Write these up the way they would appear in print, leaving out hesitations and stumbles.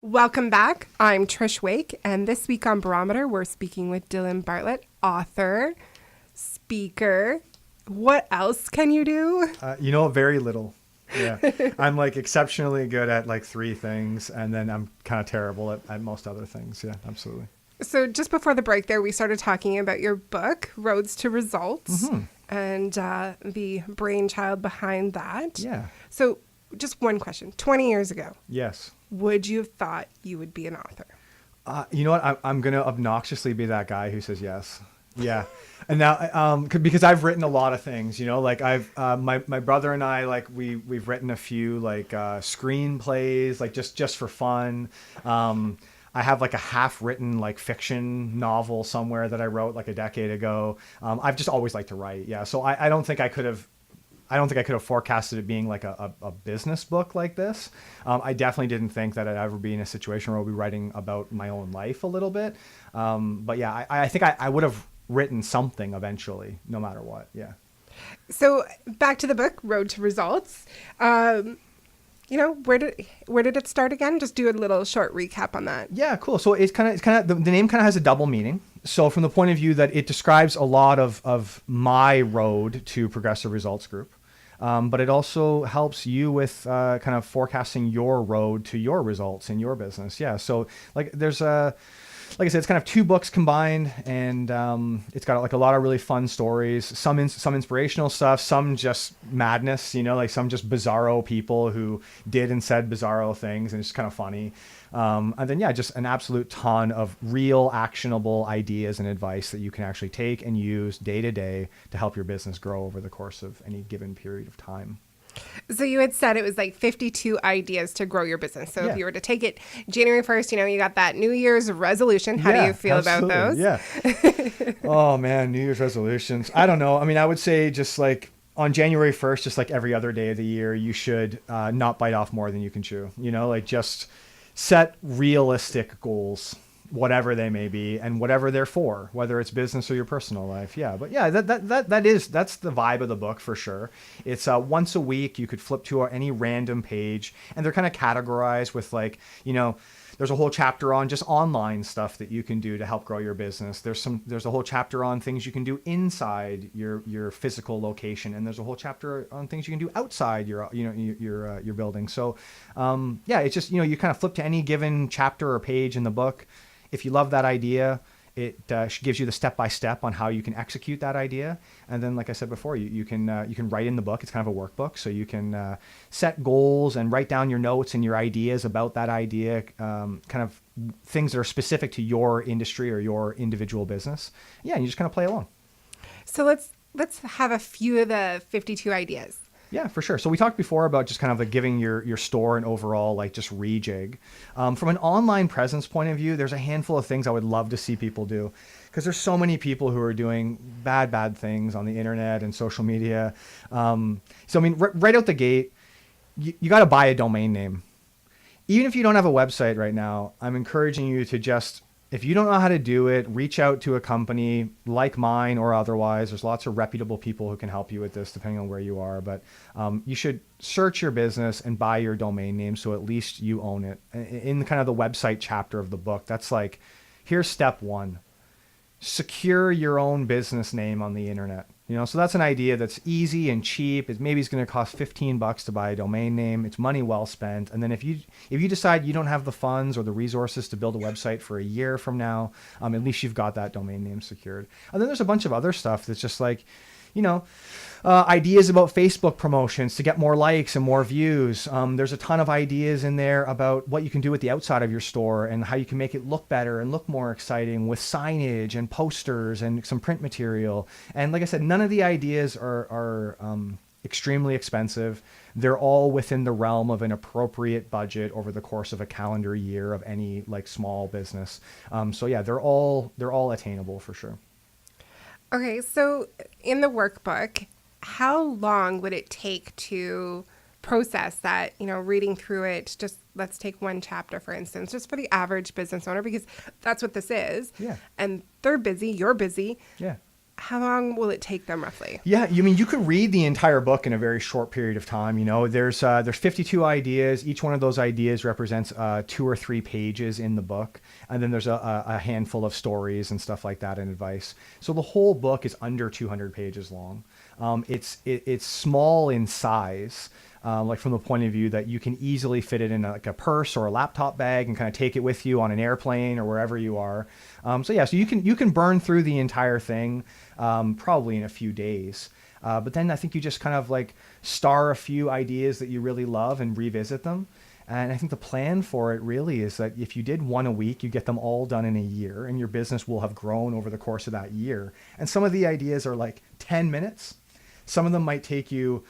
Welcome back. I'm Trish Wake, and this week on Barometer, we're speaking with Dylan Bartlett, author, speaker. What else can you do? Very little. Yeah. I'm exceptionally good at three things, and then I'm kind of terrible at most other things. Yeah, absolutely. So just before the break there, we started talking about your book, Roads to Results, and the brainchild behind that. Yeah. So just one question. 20 years ago, Yes. would you have thought you would be an author? You know what? I'm going to obnoxiously be that guy who says yes. Yeah. And now, because I've written a lot of things, my brother and I, we've written a few screenplays, just for fun. I have a half written fiction novel somewhere that I wrote a decade ago. I've just always liked to write. Yeah. So I don't think I could have forecasted it being a business book like this. I definitely didn't think that I'd ever be in a situation where I'll be writing about my own life a little bit. But yeah, I think I would have written something eventually, no matter what. Yeah. So back to the book, Road to Results. Where did it start again? Just do a little short recap on that. Yeah, cool. So it's kind of the name kind of has a double meaning. So from the point of view that it describes a lot of my road to Progressive Results Group, but it also helps you with kind of forecasting your road to your results in your business. Yeah. So there's like I said, it's kind of two books combined, and it's got a lot of really fun stories, some inspirational stuff, some just madness, some just bizarro people who did and said bizarro things, and it's kind of funny. And then, just an absolute ton of real actionable ideas and advice that you can actually take and use day to day to help your business grow over the course of any given period of time. So you had said it was 52 ideas to grow your business. So if you were to take it January 1st, you got that New Year's resolution. How do you feel about those? Yeah. Oh man, New Year's resolutions. I don't know. I mean, I would say just on January 1st, just like every other day of the year, you should not bite off more than you can chew. Just set realistic goals, whatever they may be and whatever they're for, whether it's business or your personal life. Yeah. But yeah, that's the vibe of the book for sure. It's once a week, you could flip to any random page, and they're kind of categorized with there's a whole chapter on just online stuff that you can do to help grow your business. There's a whole chapter on things you can do inside your physical location, and there's a whole chapter on things you can do outside your building. So it's just you kind of flip to any given chapter or page in the book. If you love that idea, it gives you the step-by-step on how you can execute that idea. And then, like I said before, you can write in the book. It's kind of a workbook. So you can set goals and write down your notes and your ideas about that idea, kind of things that are specific to your industry or your individual business. Yeah, and you just kind of play along. So let's have a few of the 52 ideas. Yeah, for sure. So we talked before about just kind of giving your store an overall just rejig. From an online presence point of view, there's a handful of things I would love to see people do, because there's so many people who are doing bad things on the internet and social media. So I mean, right out the gate, you got to buy a domain name. Even if you don't have a website right now, I'm encouraging you to just, if you don't know how to do it, reach out to a company like mine or otherwise. There's lots of reputable people who can help you with this, depending on where you are. But you should search your business and buy your domain name, so at least you own it. In kind of the website chapter of the book, that's here's step one. Secure your own business name on the internet. So that's an idea that's easy and cheap. Maybe it's going to cost $15 to buy a domain name. It's money well spent. And then if you decide you don't have the funds or the resources to build a website for a year from now, at least you've got that domain name secured. And then there's a bunch of other stuff that's just ideas about Facebook promotions to get more likes and more views. There's a ton of ideas in there about what you can do with the outside of your store and how you can make it look better and look more exciting with signage and posters and some print material. And like I said, none of the ideas are extremely expensive. They're all within the realm of an appropriate budget over the course of a calendar year of any small business. So yeah, they're all attainable for sure. Okay, so in the workbook, how long would it take to process that, reading through it? Just let's take one chapter, for instance, just for the average business owner, because that's what this is. Yeah. And they're busy, you're busy. Yeah. how long will it take them roughly? Yeah, you mean you could read the entire book in a very short period of time. There's 52 ideas. Each one of those ideas represents 2 or 3 pages in the book, and then there's a handful of stories and stuff like that and advice. So the whole book is under 200 pages long. It's small in size. Like from the point of view that you can easily fit it in like a purse or a laptop bag and kind of take it with you on an airplane or wherever you are. So you can burn through the entire thing probably in a few days. But then I think you just kind of like star a few ideas that you really love and revisit them. And I think the plan for it really is that if you did one a week, you get them all done in a year, and your business will have grown over the course of that year. And some of the ideas are like 10 minutes. Some of them might take you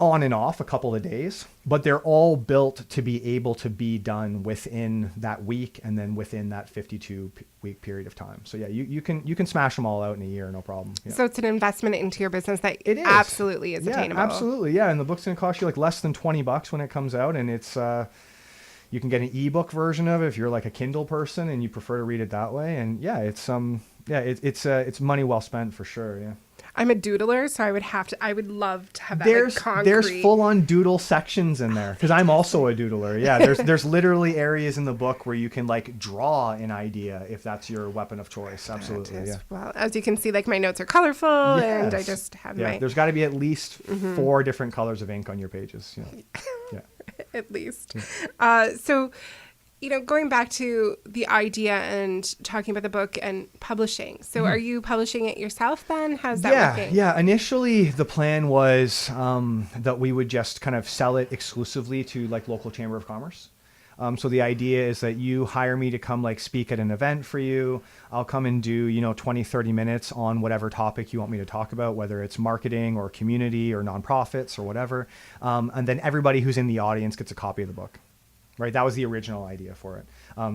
on and off a couple of days, but they're all built to be able to be done within that week and then within that 52-week period of time. So yeah, you can smash them all out in a year, no problem. Yeah. So it's an investment into your business that it is. Absolutely is attainable. Absolutely. Yeah. And the book's going to cost you like less than $20 when it comes out. And it's, you can get an ebook version of it if you're like a Kindle person and you prefer to read it that way. And yeah, it's money well spent for sure. Yeah. I'm a doodler, so I would love to have that like concrete. There's full-on doodle sections in there because I'm also a doodler. Yeah, there's literally areas in the book where you can like draw an idea if that's your weapon of choice. Absolutely, yeah. Well, as you can see, like my notes are colorful, and I just have There's got to be at least 4 different colors of ink on your pages. Yeah. At least. Yeah. So, going back to the idea and talking about the book and publishing. So are you publishing it yourself then? How's that working? Yeah. Initially, the plan was that we would just kind of sell it exclusively to like local chamber of commerce. So the idea is that you hire me to come like speak at an event for you. I'll come and do, 20, 30 minutes on whatever topic you want me to talk about, whether it's marketing or community or nonprofits or whatever. And then everybody who's in the audience gets a copy of the book. Right, that was the original idea for it.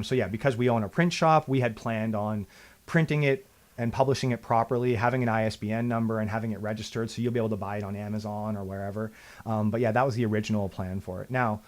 So yeah, because we own a print shop, we had planned on printing it and publishing it properly, having an ISBN number and having it registered, so you'll be able to buy it on Amazon or wherever. But yeah, that was the original plan for it. Now,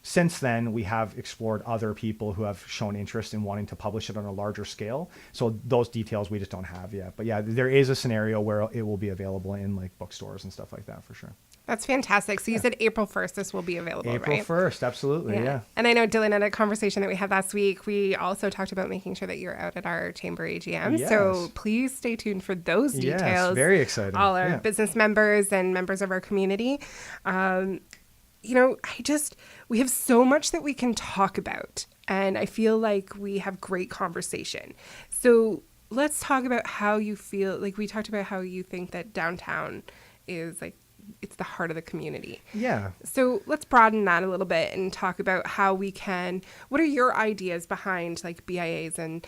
since then, we have explored other people who have shown interest in wanting to publish it on a larger scale. So those details we just don't have yet. But yeah, there is a scenario where it will be available in like bookstores and stuff like that for sure. That's fantastic. So you said April 1st, this will be available, April right? 1st, absolutely, yeah. And I know, Dylan, at a conversation that we had last week, we also talked about making sure that you're out at our chamber AGM. Yes. So please stay tuned for those details. Yes, very exciting. All our business members and members of our community. We have so much that we can talk about, and I feel like we have great conversation. So let's talk about how you feel. Like we talked about how you think that downtown is like, it's the heart of the community. Yeah. So let's broaden that a little bit and talk about how we can, what are your ideas behind like BIAs and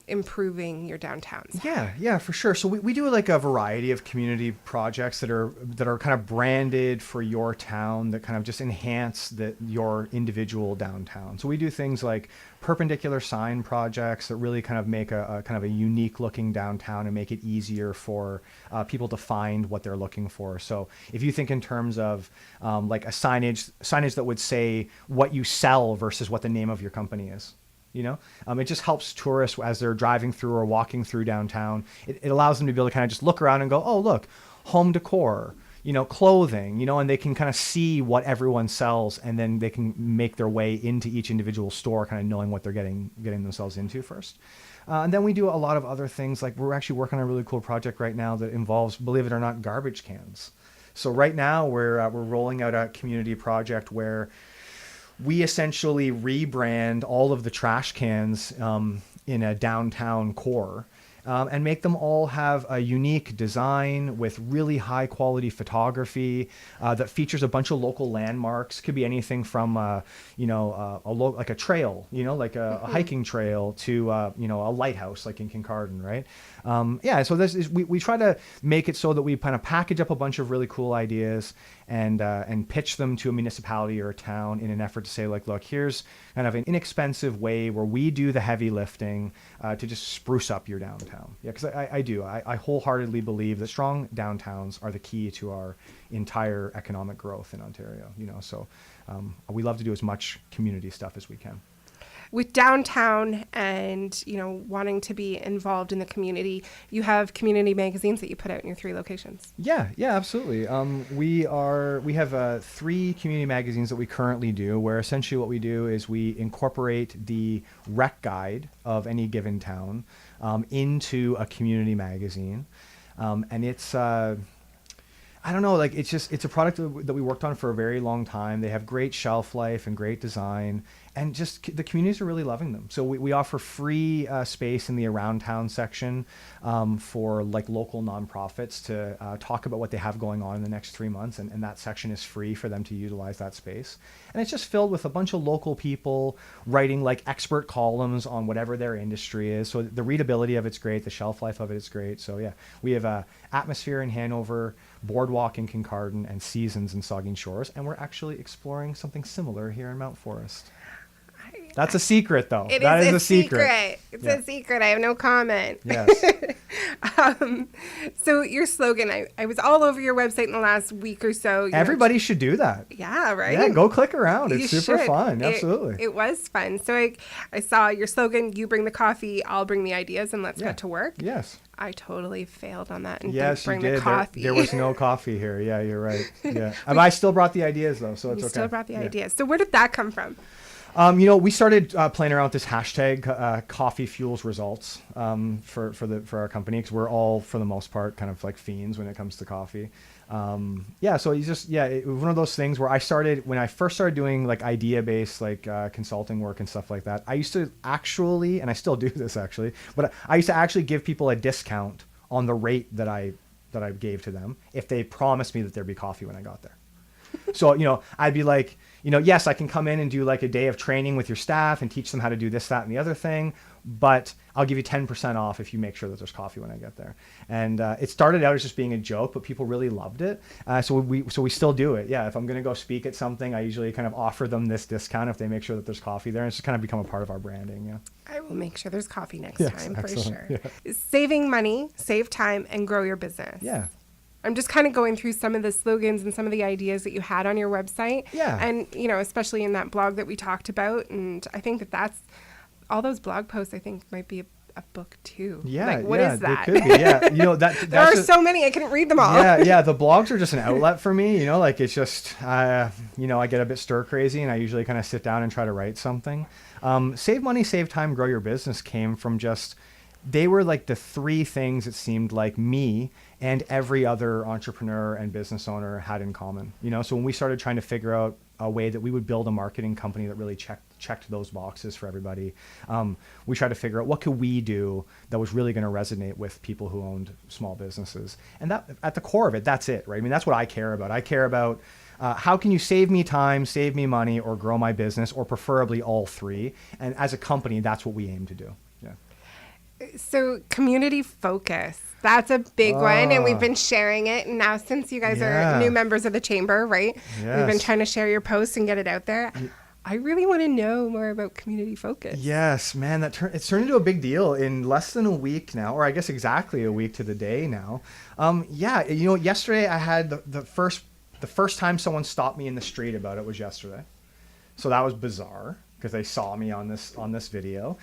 improving your downtowns? Yeah, for sure. So we do like a variety of community projects that are kind of branded for your town that kind of just enhance your individual downtown. So we do things like perpendicular sign projects that really kind of make a kind of a unique looking downtown and make it easier for people to find what they're looking for. So if you think in terms of like a signage that would say what you sell versus what the name of your company is, it just helps tourists as they're driving through or walking through downtown. It allows them to be able to kind of just look around and go, oh, look, home decor, clothing, and they can kind of see what everyone sells, and then they can make their way into each individual store, kind of knowing what they're getting themselves into first. And then we do a lot of other things. Like we're actually working on a really cool project right now that involves, believe it or not, garbage cans. So right now we're rolling out a community project where we essentially rebrand all of the trash cans in a downtown core. And make them all have a unique design with really high quality photography that features a bunch of local landmarks. Could be anything from like a trail, like a hiking trail to a lighthouse like in Kincardine, right? So we try to make it so that we kind of package up a bunch of really cool ideas and pitch them to a municipality or a town in an effort to say, like, look, here's kind of an inexpensive way where we do the heavy lifting to just spruce up your downtown. Yeah, because I wholeheartedly believe that strong downtowns are the key to our entire economic growth in Ontario. So we love to do as much community stuff as we can. with downtown and, wanting to be involved in the community, you have community magazines that you put out in your 3 locations. Yeah, absolutely. We have 3 community magazines that we currently do, where essentially what we do is we incorporate the rec guide of any given town into a community magazine. And it's, I don't know, like it's a product that we worked on for a very long time. They have great shelf life and great design, and just the communities are really loving them. So we offer free space in the around town section for like local nonprofits to talk about what they have going on in the next 3 months. And that section is free for them to utilize that space. And it's just filled with a bunch of local people writing like expert columns on whatever their industry is. So the readability of it's great. The shelf life of it is great. So yeah, we have Atmosphere in Hanover, Boardwalk in Kincardine, and Seasons in Saugeen Shores. And we're actually exploring something similar here in Mount Forest. That's a secret, though. That is a secret. It's a secret. I have no comment. Yes. So your slogan, I was all over your website in the last week or so. Everybody should do that. Yeah, right? Yeah, go click around. It's You super should. fun. Absolutely. It was fun. So I saw your slogan, you bring the coffee, I'll bring the ideas, and let's get to work. Yes. I totally failed on that and Yes, didn't you bring did. the coffee. There was no coffee here. Yeah, you're right. Yeah. I still brought the ideas, though, so it's You okay. still brought the ideas. So where did that come from? We started playing around with this hashtag, coffee fuels results, for our company, because we're all, for the most part, kind of like fiends when it comes to coffee. So it was one of those things where when I first started doing like idea-based like consulting work and stuff like that, I used to actually, and I still do this actually, but I used to actually give people a discount on the rate that I gave to them if they promised me that there'd be coffee when I got there. So, I'd be like, yes, I can come in and do like a day of training with your staff and teach them how to do this, that, and the other thing, but I'll give you 10% off if you make sure that there's coffee when I get there. And it started out as just being a joke, but people really loved it. So we still do it. Yeah, if I'm going to go speak at something, I usually kind of offer them this discount if they make sure that there's coffee there. And it's just kind of become a part of our branding. Yeah. I will make sure there's coffee next time for excellent. sure. Yeah. Saving money, save time, and grow your business. Yeah. I'm just kind of going through some of the slogans and some of the ideas that you had on your website. Yeah. And, especially in that blog that we talked about. And I think that's all those blog posts, I think, might be a book too. Yeah. Like, what is that? It could be. Yeah. There are so many. I couldn't read them all. Yeah. The blogs are just an outlet for me. It's just, I get a bit stir crazy and I usually kind of sit down and try to write something. Save money, save time, grow your business came from they were like the 3 things it seemed like me and every other entrepreneur and business owner had in common. So when we started trying to figure out a way that we would build a marketing company that really checked those boxes for everybody, we tried to figure out what could we do that was really going to resonate with people who owned small businesses. And that, at the core of it, that's it, right? I mean, that's what I care about. I care about how can you save me time, save me money, or grow my business, or preferably all 3. And as a company, that's what we aim to do. Yeah. So community focus, that's a big one. And we've been sharing it now since you guys are new members of the chamber, right? Yes. We've been trying to share your posts and get it out there. I really want to know more about community focus. Yes, man, it's turned into a big deal in less than a week now, or I guess exactly a week to the day now. Yesterday I had the first time someone stopped me in the street about it was yesterday. So that was bizarre because they saw me on this video.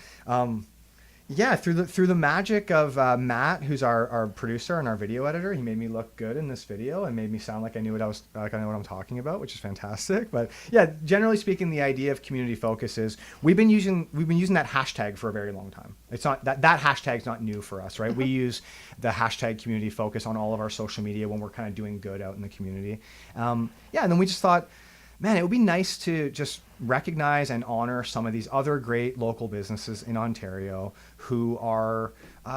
Through the magic of Matt, who's our producer and our video editor, he made me look good in this video and made me sound like I knew what I'm talking about, which is fantastic. But yeah, generally speaking, the idea of community focus is we've been using that hashtag for a very long time. It's not that hashtag's not new for us, right? We use the hashtag community focus on all of our social media when we're kind of doing good out in the community. And then we just thought, man, it would be nice to just recognize and honor some of these other great local businesses in Ontario who are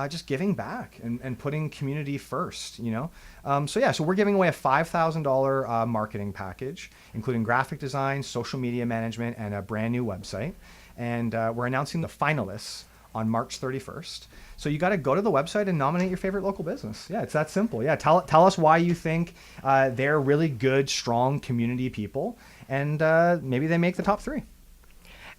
just giving back and putting community first, So we're giving away a $5,000 marketing package, including graphic design, social media management, and a brand new website. And we're announcing the finalists on March 31st. So you got to go to the website and nominate your favorite local business. Yeah, it's that simple. Yeah, tell us why you think they're really good, strong community people, and maybe they make the top 3.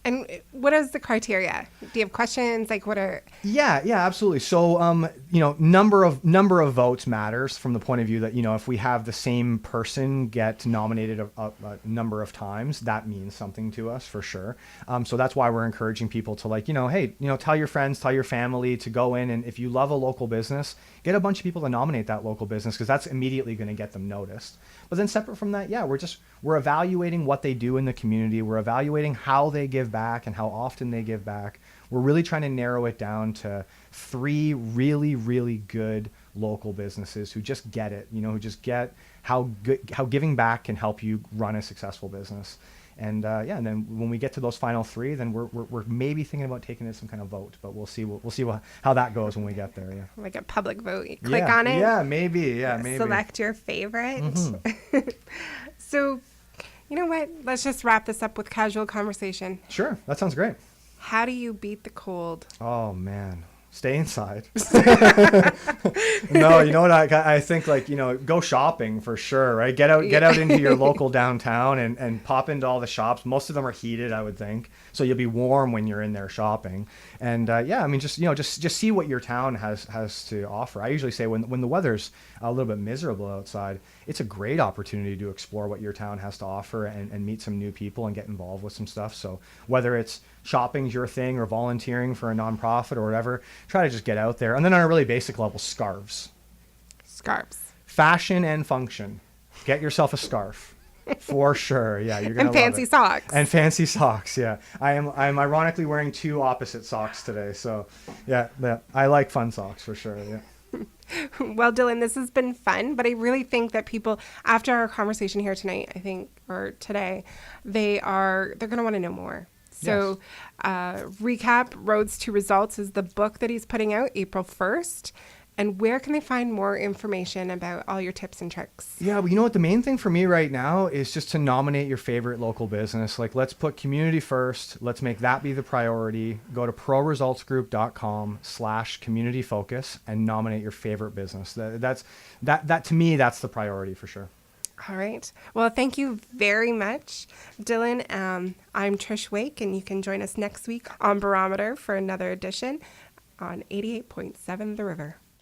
And what is the criteria? Do you have questions? Like what are... Yeah, absolutely. So, number of votes matters from the point of view that, if we have the same person get nominated a number of times, that means something to us for sure. So that's why we're encouraging people to hey, tell your friends, tell your family to go in. And if you love a local business, get a bunch of people to nominate that local business, because that's immediately going to get them noticed. But then separate from that, we're evaluating what they do in the community. We're evaluating how they give back and how often they give back. We're really trying to narrow it down to 3 really, really good local businesses who just get it, who just get how giving back can help you run a successful business. And and then when we get to those final 3, then we're maybe thinking about taking it some kind of vote, but we'll see how that goes when we get there. Yeah, like a public vote. You click on it. Yeah, maybe. Select your favorite. Mm-hmm. So, you know what? Let's just wrap this up with casual conversation. Sure, that sounds great. How do you beat the cold? Oh man. Stay inside. No, you know what? I think go shopping for sure, right? Get out into your local downtown and pop into all the shops. Most of them are heated, I would think. So you'll be warm when you're in there shopping. And just see what your town has to offer. I usually say when the weather's a little bit miserable outside, it's a great opportunity to explore what your town has to offer and meet some new people and get involved with some stuff. So whether it's shopping's your thing or volunteering for a nonprofit or whatever, try to just get out there. And then on a really basic level, scarves. Fashion and function. Get yourself a scarf. For sure. Yeah, you're going to love it. And fancy socks. And fancy socks, yeah. I'm ironically wearing 2 opposite socks today. So, yeah, I like fun socks for sure, yeah. Well, Dylan, this has been fun, but I really think that people, after our conversation here tonight, or today, they're going to want to know more. So, recap, Roads to Results is the book that he's putting out April 1st. And where can they find more information about all your tips and tricks? Yeah, well, you know what? The main thing for me right now is just to nominate your favorite local business. Let's put community first. Let's make that be the priority. Go to proresultsgroup.com/community focus and nominate your favorite business. That to me, that's the priority for sure. All right. Well, thank you very much, Dylan. I'm Trish Wake, and you can join us next week on Barometer for another edition on 88.7 The River.